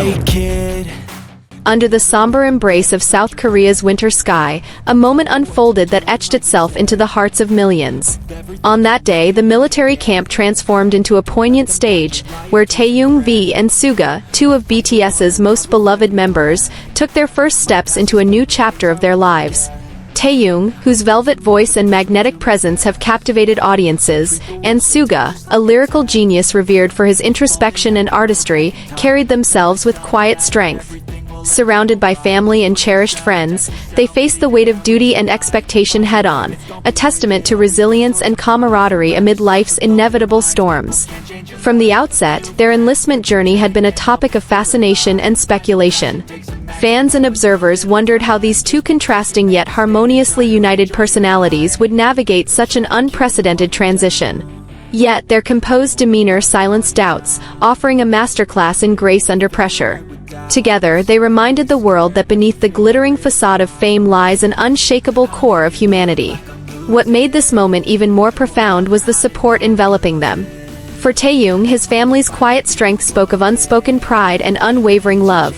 street kid. Under the somber embrace of South Korea's winter sky, a moment unfolded that etched itself into the hearts of millions. On that day, the military camp transformed into a poignant stage, where Taehyung, V, and Suga, two of BTS's most beloved members, took their first steps into a new chapter of their lives. Taehyung, whose velvet voice and magnetic presence have captivated audiences, and Suga, a lyrical genius revered for his introspection and artistry, carried themselves with quiet strength. Surrounded by family and cherished friends, they faced the weight of duty and expectation head-on, a testament to resilience and camaraderie amid life's inevitable storms. From the outset, their enlistment journey had been a topic of fascination and speculation. Fans and observers wondered how these two contrasting yet harmoniously united personalities would navigate such an unprecedented transition. Yet, their composed demeanor silenced doubts, offering a masterclass in grace under pressure. Together, they reminded the world that beneath the glittering facade of fame lies an unshakable core of humanity. What made this moment even more profound was the support enveloping them. For Taehyung, his family's quiet strength spoke of unspoken pride and unwavering love.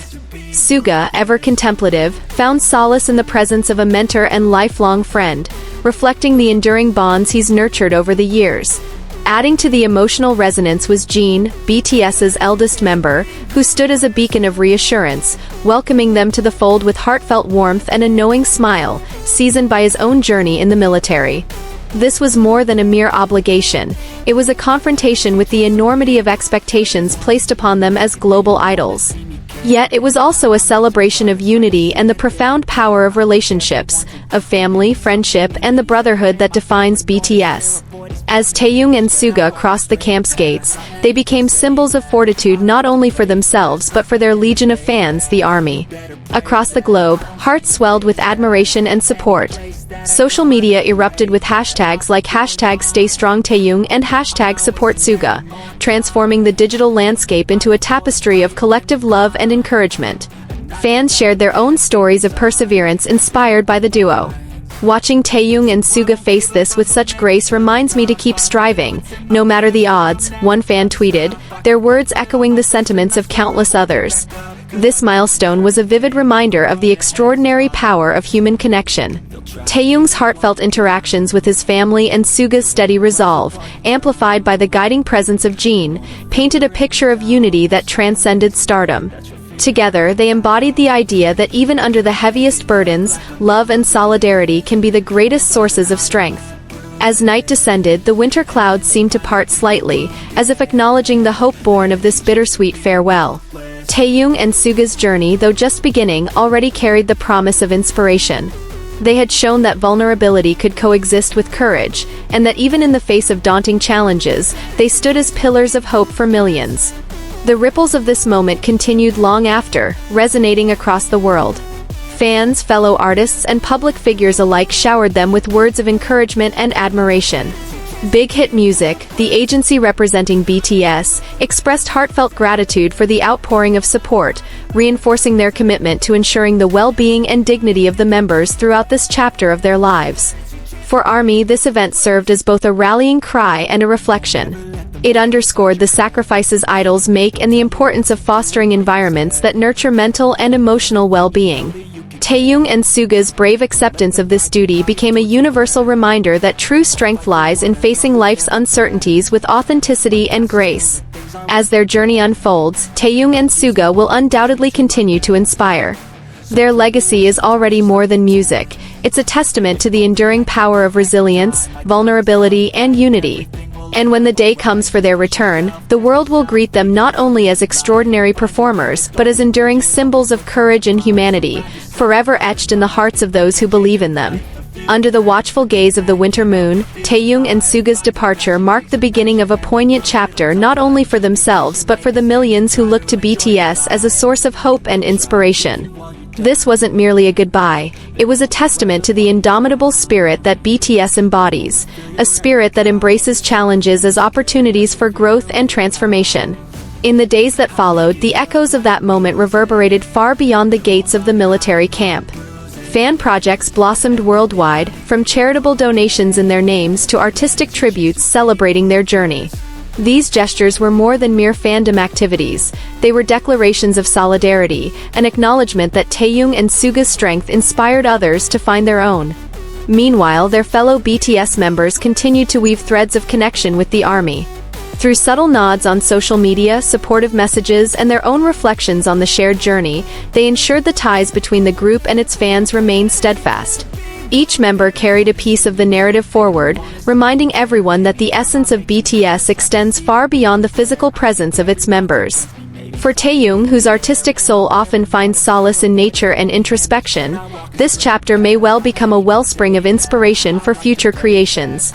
Suga, ever contemplative, found solace in the presence of a mentor and lifelong friend, reflecting the enduring bonds he's nurtured over the years. Adding to the emotional resonance was Jin, BTS's eldest member, who stood as a beacon of reassurance, welcoming them to the fold with heartfelt warmth and a knowing smile, seasoned by his own journey in the military. This was more than a mere obligation. It was a confrontation with the enormity of expectations placed upon them as global idols. Yet it was also a celebration of unity and the profound power of relationships, of family, friendship, and the brotherhood that defines BTS. As Taehyung and Suga crossed the camp's gates, they became symbols of fortitude not only for themselves but for their legion of fans, the army. Across the globe, hearts swelled with admiration and support. Social media erupted with hashtags like #StayStrongTaehyung and #SupportSuga, transforming the digital landscape into a tapestry of collective love and encouragement. Fans shared their own stories of perseverance inspired by the duo. Watching Taehyung and Suga face this with such grace reminds me to keep striving, no matter the odds, one fan tweeted, their words echoing the sentiments of countless others. This milestone was a vivid reminder of the extraordinary power of human connection. Taehyung's heartfelt interactions with his family and Suga's steady resolve, amplified by the guiding presence of Jin, painted a picture of unity that transcended stardom. Together, they embodied the idea that even under the heaviest burdens, love and solidarity can be the greatest sources of strength. As night descended, the winter clouds seemed to part slightly, as if acknowledging the hope born of this bittersweet farewell. Taehyung and Suga's journey, though just beginning, already carried the promise of inspiration. They had shown that vulnerability could coexist with courage, and that even in the face of daunting challenges, they stood as pillars of hope for millions. The ripples of this moment continued long after, resonating across the world. Fans, fellow artists, and public figures alike showered them with words of encouragement and admiration. Big Hit Music, the agency representing BTS, expressed heartfelt gratitude for the outpouring of support, reinforcing their commitment to ensuring the well-being and dignity of the members throughout this chapter of their lives. For ARMY, this event served as both a rallying cry and a reflection. It underscored the sacrifices idols make and the importance of fostering environments that nurture mental and emotional well-being. Taehyung and Suga's brave acceptance of this duty became a universal reminder that true strength lies in facing life's uncertainties with authenticity and grace. As their journey unfolds, Taehyung and Suga will undoubtedly continue to inspire. Their legacy is already more than music. It's a testament to the enduring power of resilience, vulnerability, and unity. And when the day comes for their return, the world will greet them not only as extraordinary performers, but as enduring symbols of courage and humanity, forever etched in the hearts of those who believe in them. Under the watchful gaze of the winter moon, Taehyung and Suga's departure marked the beginning of a poignant chapter not only for themselves but for the millions who look to BTS as a source of hope and inspiration. This wasn't merely a goodbye, it was a testament to the indomitable spirit that BTS embodies, a spirit that embraces challenges as opportunities for growth and transformation. In the days that followed, the echoes of that moment reverberated far beyond the gates of the military camp. Fan projects blossomed worldwide, from charitable donations in their names to artistic tributes celebrating their journey. These gestures were more than mere fandom activities. They were declarations of solidarity, an acknowledgement that Taehyung and Suga's strength inspired others to find their own. Meanwhile, their fellow BTS members continued to weave threads of connection with the ARMY. Through subtle nods on social media, supportive messages, and their own reflections on the shared journey, they ensured the ties between the group and its fans remained steadfast. Each member carried a piece of the narrative forward, reminding everyone that the essence of BTS extends far beyond the physical presence of its members. For Taehyung, whose artistic soul often finds solace in nature and introspection, this chapter may well become a wellspring of inspiration for future creations.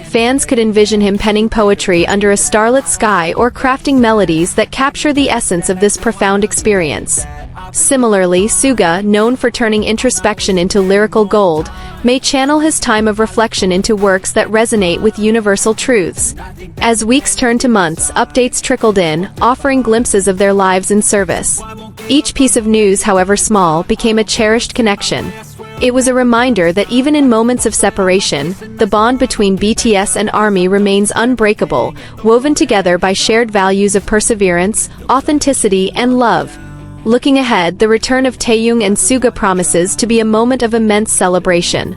Fans could envision him penning poetry under a starlit sky or crafting melodies that capture the essence of this profound experience. Similarly, Suga, known for turning introspection into lyrical gold, may channel his time of reflection into works that resonate with universal truths. As weeks turned to months, updates trickled in, offering glimpses of their lives in service. Each piece of news, however small, became a cherished connection. It was a reminder that even in moments of separation, the bond between BTS and ARMY remains unbreakable, woven together by shared values of perseverance, authenticity, and love. Looking ahead, the return of Taehyung and Suga promises to be a moment of immense celebration.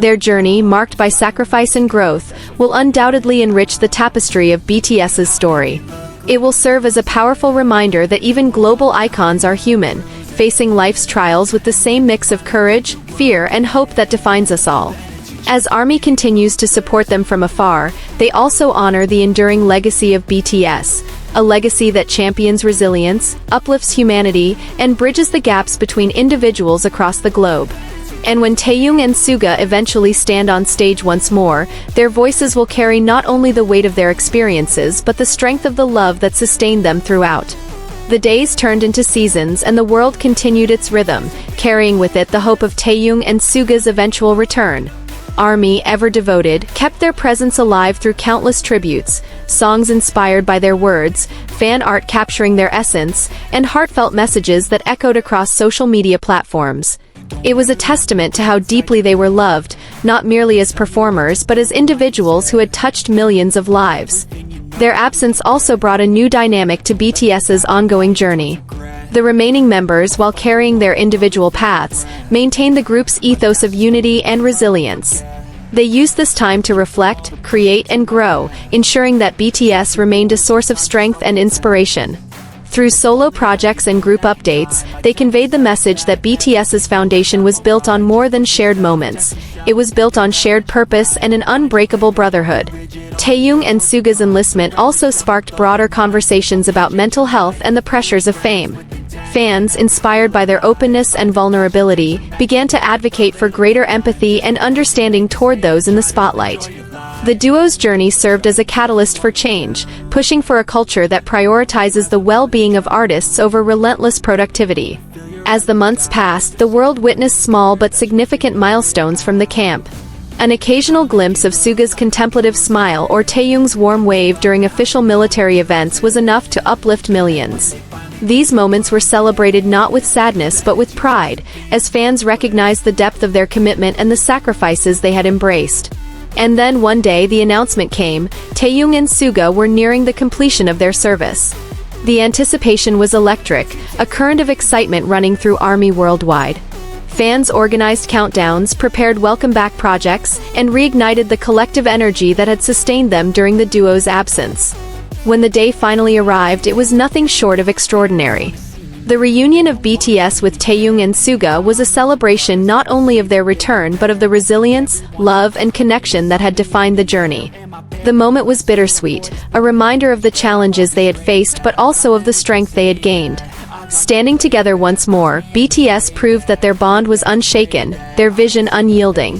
Their journey, marked by sacrifice and growth, will undoubtedly enrich the tapestry of BTS's story. It will serve as a powerful reminder that even global icons are human, facing life's trials with the same mix of courage, fear, and hope that defines us all. As ARMY continues to support them from afar, they also honor the enduring legacy of BTS, a legacy that champions resilience, uplifts humanity, and bridges the gaps between individuals across the globe. And when Taehyung and Suga eventually stand on stage once more, their voices will carry not only the weight of their experiences but the strength of the love that sustained them throughout. The days turned into seasons and the world continued its rhythm, carrying with it the hope of Taehyung and Suga's eventual return. ARMY, ever devoted, kept their presence alive through countless tributes, songs inspired by their words, fan art capturing their essence, and heartfelt messages that echoed across social media platforms. It was a testament to how deeply they were loved, not merely as performers but as individuals who had touched millions of lives. Their absence also brought a new dynamic to BTS's ongoing journey. The remaining members, while carrying their individual paths, maintained the group's ethos of unity and resilience. They used this time to reflect, create, and grow, ensuring that BTS remained a source of strength and inspiration. Through solo projects and group updates, they conveyed the message that BTS's foundation was built on more than shared moments. It was built on shared purpose and an unbreakable brotherhood. Taehyung and Suga's enlistment also sparked broader conversations about mental health and the pressures of fame. Fans, inspired by their openness and vulnerability, began to advocate for greater empathy and understanding toward those in the spotlight. The duo's journey served as a catalyst for change, pushing for a culture that prioritizes the well-being of artists over relentless productivity. As the months passed, the world witnessed small but significant milestones from the camp. An occasional glimpse of Suga's contemplative smile or Taehyung's warm wave during official military events was enough to uplift millions. These moments were celebrated not with sadness but with pride, as fans recognized the depth of their commitment and the sacrifices they had embraced. And then one day the announcement came: Taehyung and Suga were nearing the completion of their service. The anticipation was electric, a current of excitement running through ARMY worldwide. Fans organized countdowns, prepared welcome-back projects, and reignited the collective energy that had sustained them during the duo's absence. When the day finally arrived, it was nothing short of extraordinary. The reunion of BTS with Taehyung and Suga was a celebration not only of their return but of the resilience, love, and connection that had defined the journey. The moment was bittersweet, a reminder of the challenges they had faced but also of the strength they had gained. Standing together once more, BTS proved that their bond was unshaken, their vision unyielding.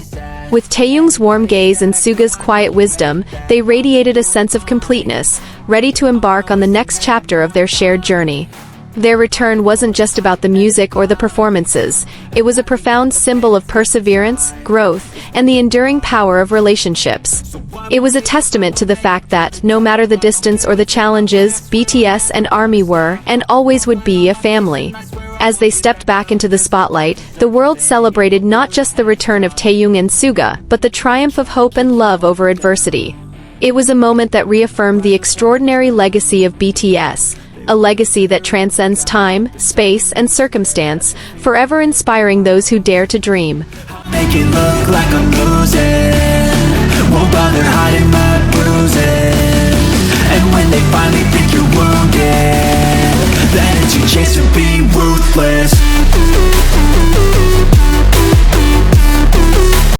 With Taehyung's warm gaze and Suga's quiet wisdom, they radiated a sense of completeness, ready to embark on the next chapter of their shared journey. Their return wasn't just about the music or the performances. It was a profound symbol of perseverance, growth, and the enduring power of relationships. It was a testament to the fact that, no matter the distance or the challenges, BTS and ARMY were, and always would be, a family. As they stepped back into the spotlight, the world celebrated not just the return of Taehyung and Suga, but the triumph of hope and love over adversity. It was a moment that reaffirmed the extraordinary legacy of BTS, a legacy that transcends time, space, and circumstance, forever inspiring those who dare to dream. Make it look like I'm losing, won't bother hiding my bruises. And when they finally think you're wounded, the energy chase would be ruthless.